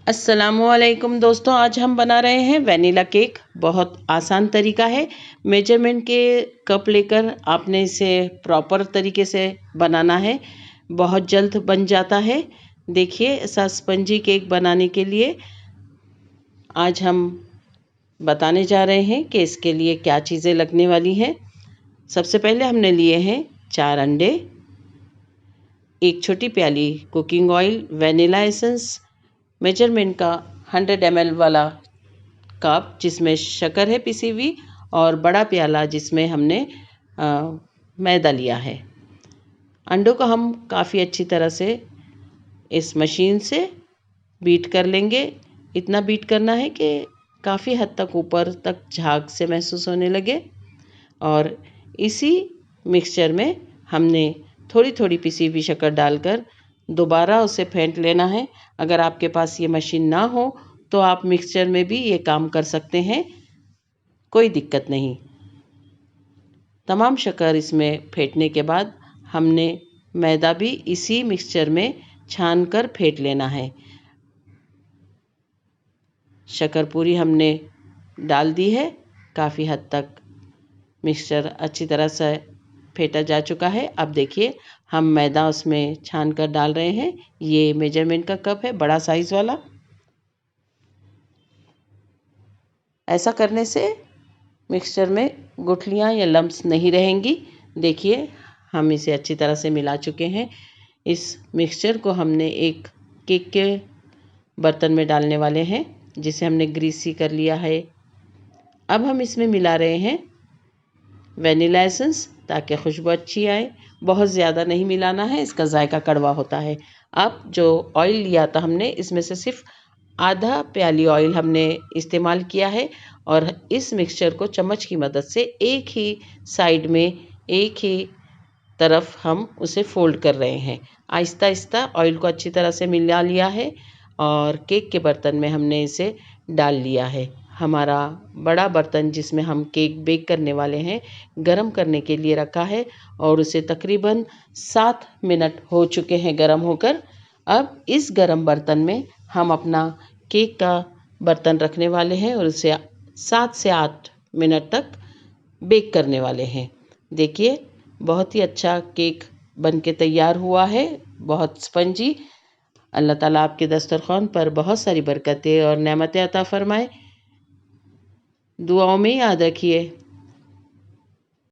अस्सलामुअलैकुम दोस्तों, आज हम बना रहे हैं वैनिला केक। बहुत आसान तरीका है। मेजरमेंट के कप लेकर आपने इसे प्रॉपर तरीके से बनाना है। बहुत जल्द बन जाता है। देखिए, ऐसा स्पंजी केक बनाने के लिए आज हम बताने जा रहे हैं कि इसके लिए क्या चीज़ें लगने वाली हैं। सबसे पहले हमने लिए हैं 4 अंडे, एक छोटी प्याली cooking oil, vanilla essence, measurement का 100 ml वाला कप जिसमें शक्कर है पिसी हुई, और बड़ा प्याला जिसमें हमने मैदा लिया है। अंडों को हम काफ़ी अच्छी तरह से इस मशीन से बीट कर लेंगे। इतना बीट करना है कि काफ़ी हद तक ऊपर तक झाग से महसूस होने लगे। और इसी मिक्सचर में हमने थोड़ी थोड़ी पिसी हुई शक्कर डालकर दोबारा उसे फेंट लेना है। अगर आपके पास ये मशीन ना हो तो आप मिक्सचर में भी ये काम कर सकते हैं, कोई दिक्कत नहीं। तमाम शक्कर इसमें फेंटने के बाद हमने मैदा भी इसी मिक्सचर में छान कर फेंट लेना है। शक्कर पूरी हमने डाल दी है। काफ़ी हद तक मिक्सचर अच्छी तरह से फेंटा जा चुका है। अब देखिए, हम मैदा उसमें छान कर डाल रहे हैं। ये मेजरमेंट का कप है, बड़ा साइज़ वाला। ऐसा करने से मिक्सचर में गुठलियाँ या लम्प्स नहीं रहेंगी। देखिए, हम इसे अच्छी तरह से मिला चुके हैं। इस मिक्सचर को हमने एक केक के बर्तन में डालने वाले हैं, जिसे हमने ग्रीसी कर लिया है। अब हम इसमें मिला रहे हैं वैनिला एसेंस ताकि खुशबू अच्छी आए। बहुत ज़्यादा नहीं मिलाना है, इसका जायका कड़वा होता है। अब जो ऑयल लिया था हमने, इसमें से सिर्फ आधा प्याली ऑयल हमने इस्तेमाल किया है, और इस मिक्सचर को चम्मच की मदद से एक ही साइड में, एक ही तरफ हम उसे फोल्ड कर रहे हैं। आहिस्ता आहिस्ता ऑयल को अच्छी तरह से मिला लिया है और केक के बर्तन में हमने इसे डाल लिया है। हमारा बड़ा बर्तन जिसमें हम केक बेक करने वाले हैं, गरम करने के लिए रखा है, और उसे तकरीबन 7 मिनट हो चुके हैं गरम होकर। अब इस गरम बर्तन में हम अपना केक का बर्तन रखने वाले हैं और उसे 7 से 8 मिनट तक बेक करने वाले हैं। देखिए, बहुत ही अच्छा केक बन के तैयार हुआ है, बहुत स्पंजी। अल्लाह ताला आपके दस्तरखान पर बहुत सारी बरकतें और नेमतें अता फरमाए। दुआओं में याद रखिए।